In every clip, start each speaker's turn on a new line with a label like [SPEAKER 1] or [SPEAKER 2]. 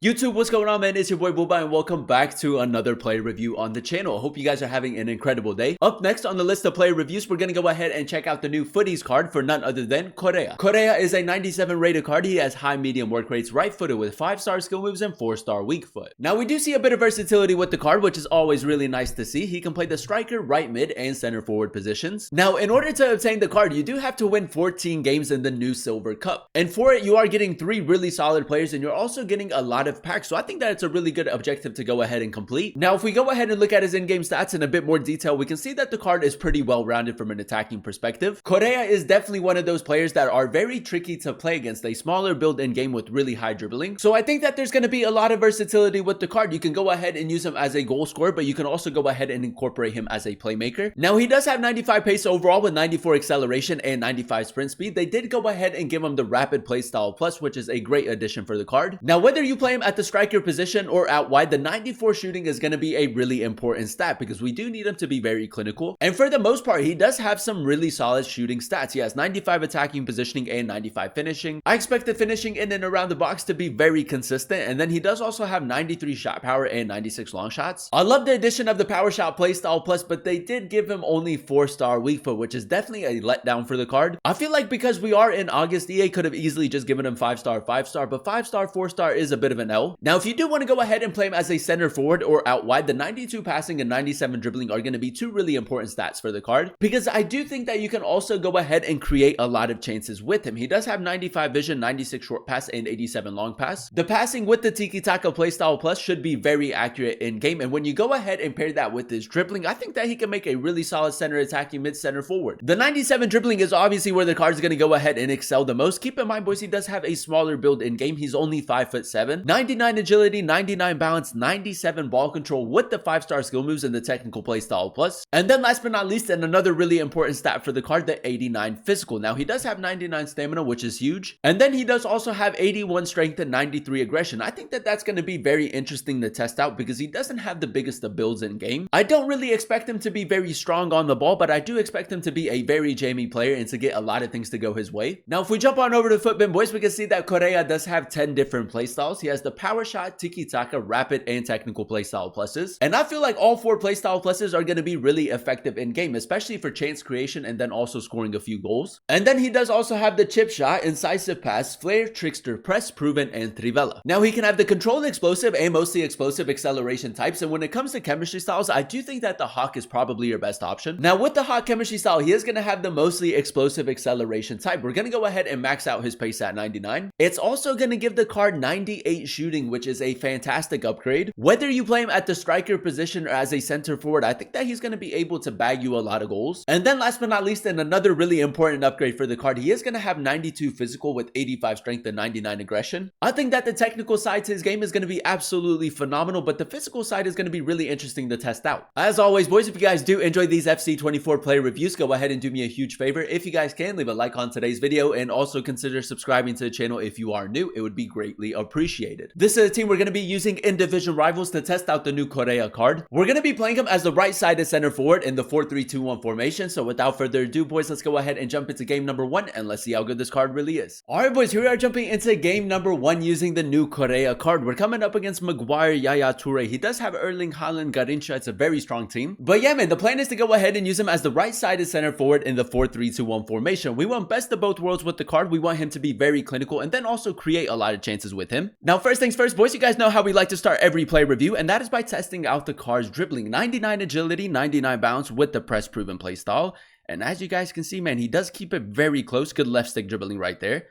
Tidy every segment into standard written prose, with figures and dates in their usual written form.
[SPEAKER 1] YouTube, what's going on, man? It's your boy Booba and welcome back to another player review on the channel. I hope you guys are having an incredible day. Up next on the list of player reviews, we're going to go ahead and check out the new Futties card for none other than Correa. Correa is a 97 rated card. He has high medium work rates, right footed with 5-star skill moves and 4-star weak foot. Now we do see a bit of versatility with the card, which is always really nice to see. He can play the striker, right mid, and center forward positions. Now in order to obtain the card, you do have to win 14 games in the new Silver Cup. And for it, you are getting 3 really solid players and you're also getting a lot of packs. So I think that it's a really good objective to go ahead and complete. Now, if we go ahead and look at his in-game stats in a bit more detail, we can see that the card is pretty well-rounded from an attacking perspective. Correa is definitely one of those players that are very tricky to play against, a smaller build in-game with really high dribbling. So I think that there's going to be a lot of versatility with the card. You can go ahead and use him as a goal scorer, but you can also go ahead and incorporate him as a playmaker. Now, he does have 95 pace overall with 94 acceleration and 95 sprint speed. They did go ahead and give him the rapid playstyle plus, which is a great addition for the card. Now, whether you play him at the striker position or out wide, the 94 shooting is going to be a really important stat because we do need him to be very clinical. And for the most part, he does have some really solid shooting stats. He has 95 attacking positioning and 95 finishing. I expect the finishing in and around the box to be very consistent. And then he does also have 93 shot power and 96 long shots. I love the addition of the power shot playstyle plus, but they did give him only 4-star weak foot, which is definitely a letdown for the card. I feel like because we are in August, EA could have easily just given him 5-star, 5-star, but 5-star, 4-star is a bit of an L. Now, if you do want to go ahead and play him as a center forward or out wide, the 92 passing and 97 dribbling are going to be 2 really important stats for the card, because I do think that you can also go ahead and create a lot of chances with him. He does have 95 vision, 96 short pass, and 87 long pass. The passing with the tiki-taka playstyle plus should be very accurate in game, and when you go ahead and pair that with his dribbling, I think that he can make a really solid center attacking mid center forward. The 97 dribbling is obviously where the card is going to go ahead and excel the most. Keep in mind, boys, he does have a smaller build in game. He's only 5'7", 99 agility, 99 balance, 97 ball control with the 5-star skill moves and the technical playstyle plus. And then last but not least, and another really important stat for the card, the 89 physical. Now he does have 99 stamina, which is huge. And then he does also have 81 strength and 93 aggression. I think that that's going to be very interesting to test out because he doesn't have the biggest of builds in game. I don't really expect him to be very strong on the ball, but I do expect him to be a very jammy player and to get a lot of things to go his way. Now, if we jump on over to Footbin, boys, we can see that Correa does have 10 different playstyles. He has the power shot, tiki-taka, rapid, and technical playstyle pluses. And I feel like all 4 playstyle pluses are going to be really effective in game, especially for chance creation and then also scoring a few goals. And then he does also have the chip shot, incisive pass, flare, trickster, press, proven, and trivela. Now he can have the controlled explosive and mostly explosive acceleration types. And when it comes to chemistry styles, I do think that the Hawk is probably your best option. Now with the Hawk chemistry style, he is going to have the mostly explosive acceleration type. We're going to go ahead and max out his pace at 99. It's also going to give the card 98 shooting, which is a fantastic upgrade. Whether you play him at the striker position or as a center forward, I think that he's going to be able to bag you a lot of goals. And then last but not least, and another really important upgrade for the card, he is going to have 92 physical with 85 strength and 99 aggression. I think that the technical side to his game is going to be absolutely phenomenal, but the physical side is going to be really interesting to test out. As always, boys, if you guys do enjoy these FC24 player reviews, go ahead and do me a huge favor. If you guys can, leave a like on today's video and also consider subscribing to the channel if you are new. It would be greatly appreciated. This is a team we're going to be using in Division Rivals to test out the new Correa card. We're going to be playing him as the right-sided center forward in the 4-3-2-1 formation. So without further ado, boys, let's go ahead and jump into game number 1 and let's see how good this card really is. Alright, boys, here we are jumping into game number 1 using the new Correa card. We're coming up against Maguire, Yaya Toure. He does have Erling Haaland, Garrincha. It's a very strong team. But yeah, man, the plan is to go ahead and use him as the right-sided center forward in the 4-3-2-1 formation. We want best of both worlds with the card. We want him to be very clinical and then also create a lot of chances with him. Now, first things first, boys, you guys know how we like to start every play review, and that is by testing out the card's dribbling. 99 agility, 99 bounce with the press proven playstyle. And as you guys can see, man, he does keep it very close. Good left stick dribbling right there.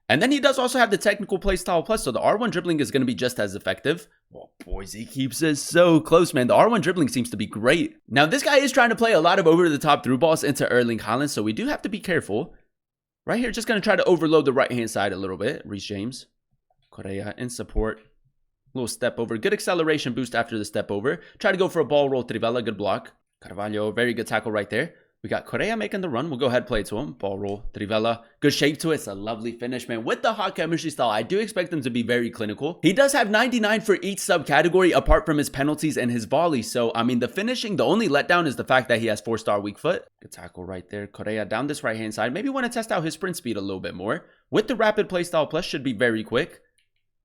[SPEAKER 1] And then he does also have the technical playstyle plus, so the R1 dribbling is going to be just as effective. Well, boys, he keeps it so close, man. The R1 dribbling seems to be great. Now, this guy is trying to play a lot of over-the-top through balls into Erling Haaland, so we do have to be careful. Right here, just going to try to overload the right-hand side a little bit. Reece James. Correa in support. Little step over. Good acceleration boost after the step over. Try to go for a ball roll. Trivela, good block. Carvalho, very good tackle right there. We got Correa making the run. We'll go ahead and play it to him. Ball roll. Trivela. Good shape to it. It's a lovely finish, man. With the hot chemistry style, I do expect him to be very clinical. He does have 99 for each subcategory apart from his penalties and his volleys. So, I mean, the finishing, the only letdown is the fact that he has 4-star weak foot. Good tackle right there. Correa down this right-hand side. Maybe want to test out his sprint speed a little bit more. With the rapid playstyle plus, should be very quick.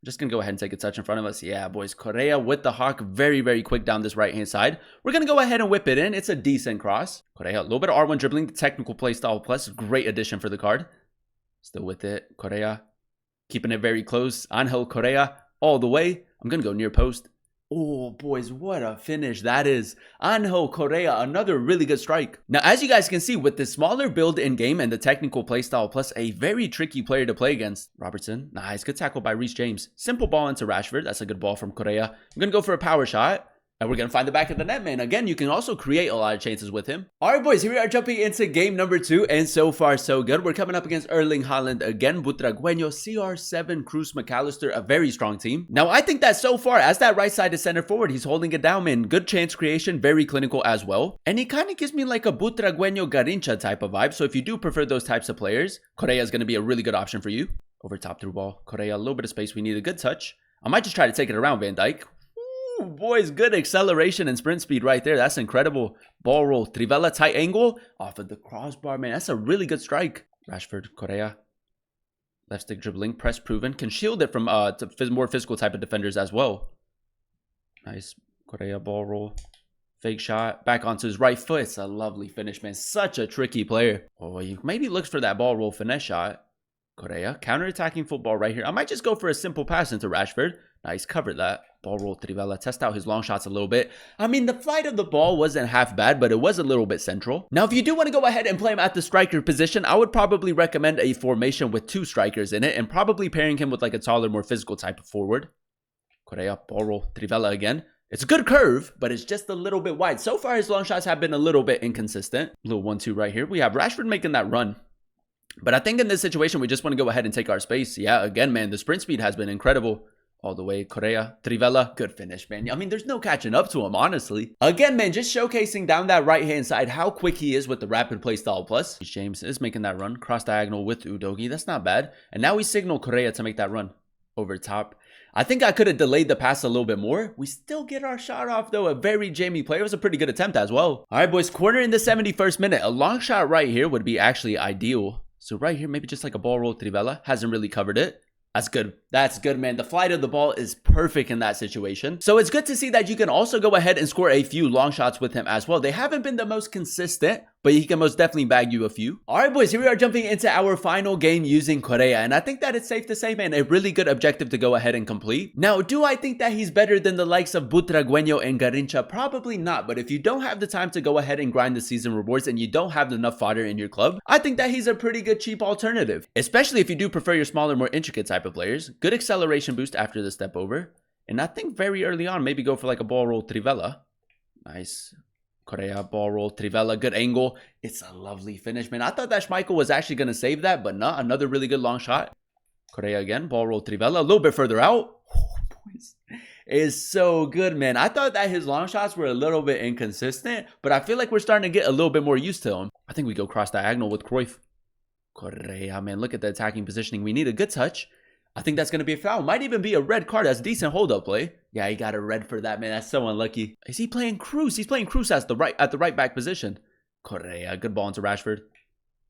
[SPEAKER 1] Just gonna go ahead and take a touch in front of us. Yeah, boys, Correa with the hawk, very, very quick down this right-hand side. We're gonna go ahead and whip it in. It's a decent cross. Correa, a little bit of R1 dribbling, technical play style plus, great addition for the card. Still with it, Correa, keeping it very close. Angel Correa, all the way. I'm gonna go near post. Oh, boys, what a finish that is. Angel Correa, another really good strike. Now, as you guys can see, with the smaller build in-game and the technical playstyle plus, a very tricky player to play against. Robertson, nice. Good tackle by Reece James. Simple ball into Rashford. That's a good ball from Correa. I'm going to go for a power shot. And we're going to find the back of the net, man. Again, you can also create a lot of chances with him. All right, boys, here we are jumping into game number 2. And so far, so good. We're coming up against Erling Haaland again. Butragueño, CR7, Cruz McAllister, a very strong team. Now, I think that so far, as that right-sided center forward, he's holding it down, man. Good chance creation, very clinical as well. And he kind of gives me like a Butragueño Garincha type of vibe. So if you do prefer those types of players, Correa is going to be a really good option for you. Over top through ball. Correa, a little bit of space. We need a good touch. I might just try to take it around Van Dijk. Ooh, boys, good acceleration and sprint speed right there. That's incredible. Ball roll. Trivela, tight angle. Off of the crossbar, man. That's a really good strike. Rashford, Correa. Left stick dribbling. Press proven. Can shield it from more physical type of defenders as well. Nice. Correa, ball roll. Fake shot. Back onto his right foot. It's a lovely finish, man. Such a tricky player. Oh, he maybe looks for that ball roll finesse shot. Correa, counter-attacking football right here. I might just go for a simple pass into Rashford. Nice, covered that. Ball roll, Trivela. Test out his long shots a little bit. I mean, the flight of the ball wasn't half bad, but it was a little bit central. Now, if you do want to go ahead and play him at the striker position, I would probably recommend a formation with 2 strikers in it and probably pairing him with like a taller, more physical type of forward. Correa, ball roll, Trivela again. It's a good curve, but it's just a little bit wide. So far, his long shots have been a little bit inconsistent. Little 1-2 right here. We have Rashford making that run. But I think in this situation, we just want to go ahead and take our space. Yeah, again, man, the sprint speed has been incredible. All the way, Correa, Trivela, good finish, man. I mean, there's no catching up to him, honestly. Again, man, just showcasing down that right-hand side how quick he is with the rapid play style plus. James is making that run, cross diagonal with Udogi. That's not bad. And now we signal Correa to make that run over top. I think I could have delayed the pass a little bit more. We still get our shot off, though. A very jammy play. It was a pretty good attempt as well. All right, boys, corner in the 71st minute. A long shot right here would be actually ideal. So right here, maybe just like a ball roll. Trivela hasn't really covered it. That's good. That's good, man. The flight of the ball is perfect in that situation. So it's good to see that you can also go ahead and score a few long shots with him as well. They haven't been the most consistent, but he can most definitely bag you a few. All right, boys, here we are jumping into our final game using Correa. And I think that it's safe to say, man, a really good objective to go ahead and complete. Now, do I think that he's better than the likes of Butragueño and Garincha? Probably not. But if you don't have the time to go ahead and grind the season rewards and you don't have enough fodder in your club, I think that he's a pretty good cheap alternative. Especially if you do prefer your smaller, more intricate type of players. Good acceleration boost after the step over. And I think very early on, maybe go for like a ball roll Trivela. Nice. Correa, ball roll, Trivela, good angle. It's a lovely finish, man. I thought that Schmeichel was actually going to save that, but not. Another really good long shot. Correa again, ball roll, Trivela, a little bit further out. Oh, boys. Is so good, man. I thought that his long shots were a little bit inconsistent, but I feel like we're starting to get a little bit more used to him. I think we go cross diagonal with Cruyff. Correa, man, look at the attacking positioning. We need a good touch. I think that's going to be a foul. Might even be a red card. That's decent hold-up play. Yeah, he got a red for that, man. That's so unlucky. Is he playing Cruz? He's playing Cruz at the right back position. Correa, good ball into Rashford.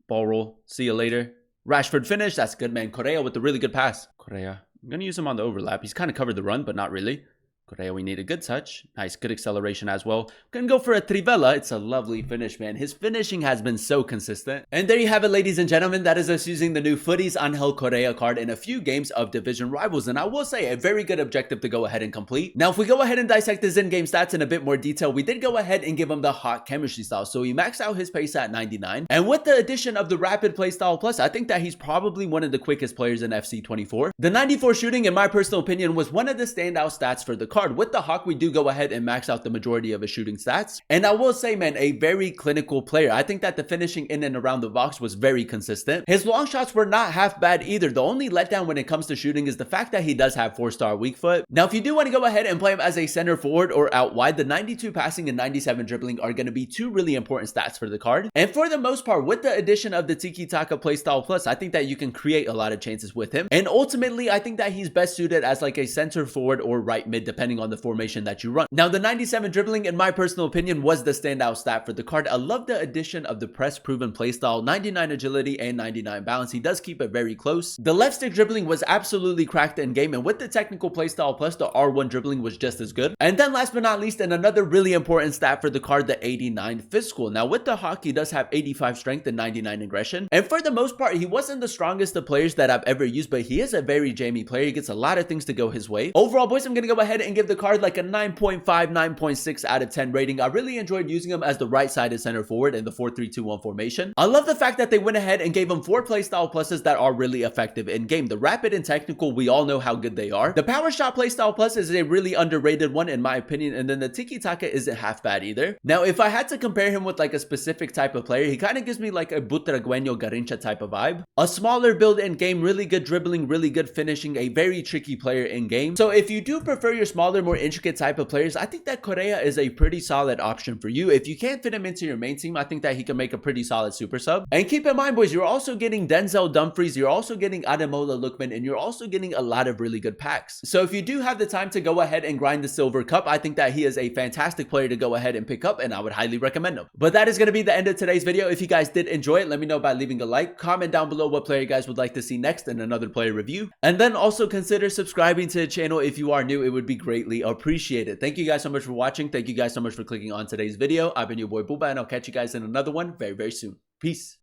[SPEAKER 1] Ball roll. See you later. Rashford finish. That's good, man. Correa with the really good pass. Correa. I'm going to use him on the overlap. He's kind of covered the run, but not really. Correa, we need a good touch. Nice, good acceleration as well. Gonna go for a Trivela. It's a lovely finish, man. His finishing has been so consistent. And there you have it, ladies and gentlemen. That is us using the new Futties Angel Correa card in a few games of Division Rivals. And I will say, a very good objective to go ahead and complete. Now, if we go ahead and dissect his in-game stats in a bit more detail, we did go ahead and give him the hot chemistry style. So he maxed out his pace at 99. And with the addition of the rapid play style plus, I think that he's probably one of the quickest players in FC 24. The 94 shooting, in my personal opinion, was one of the standout stats for the card. With the hawk, we do go ahead and max out the majority of his shooting stats. And I will say, man, a very clinical player. I think that the finishing in and around the box was very consistent. His long shots were not half bad either. The only letdown when it comes to shooting is the fact that he does have 4-star weak foot. Now, if you do want to go ahead and play him as a center forward or out wide, the 92 passing and 97 dribbling are going to be two really important stats for the card. And for the most part, with the addition of the Tiki-Taka playstyle plus, I think that you can create a lot of chances with him. And ultimately, I think that he's best suited as like a center forward or right mid, depending depending on the formation that you run. Now, the 97 dribbling, in my personal opinion, was the standout stat for the card. I love the addition of the press proven playstyle, 99 agility and 99 balance. He does keep it very close. The left stick dribbling was absolutely cracked in game, and with the technical playstyle plus, the R1 dribbling was just as good. And then last but not least, and another really important stat for the card, the 89 physical. Now, with the Hawk, he does have 85 strength and 99 aggression, and for the most part, he wasn't the strongest of players that I've ever used, but he is a very jammy player. He gets a lot of things to go his way. Overall, boys, I'm gonna go ahead and give the card like a 9.5, 9.6 out of 10 rating. I really enjoyed using him as the right-sided center forward in the 4-3-2-1 formation. I love the fact that they went ahead and gave him 4 playstyle pluses that are really effective in game. The rapid and technical, we all know how good they are. The power shot playstyle plus is a really underrated one in my opinion, and then the tiki-taka isn't half bad either. Now, if I had to compare him with like a specific type of player, he kind of gives me like a Butragueño Garincha type of vibe. A smaller build in game, really good dribbling, really good finishing, a very tricky player in game. So if you do prefer your smaller, more intricate type of players, I think that Correa is a pretty solid option for you. If you can't fit him into your main team, I think that he can make a pretty solid super sub. And keep in mind, boys, you're also getting Denzel Dumfries, you're also getting Ademola Lookman, and you're also getting a lot of really good packs. So if you do have the time to go ahead and grind the Silver Cup, I think that he is a fantastic player to go ahead and pick up, and I would highly recommend him. But that is going to be the end of today's video. If you guys did enjoy it, let me know by leaving a like, comment down below what player you guys would like to see next in another player review, and then also consider subscribing to the channel if you are new. It would be greatly appreciated. Thank you guys so much for watching. Thank you guys so much for clicking on today's video. I've been your boy Booba, and I'll catch you guys in another one very, very soon. Peace.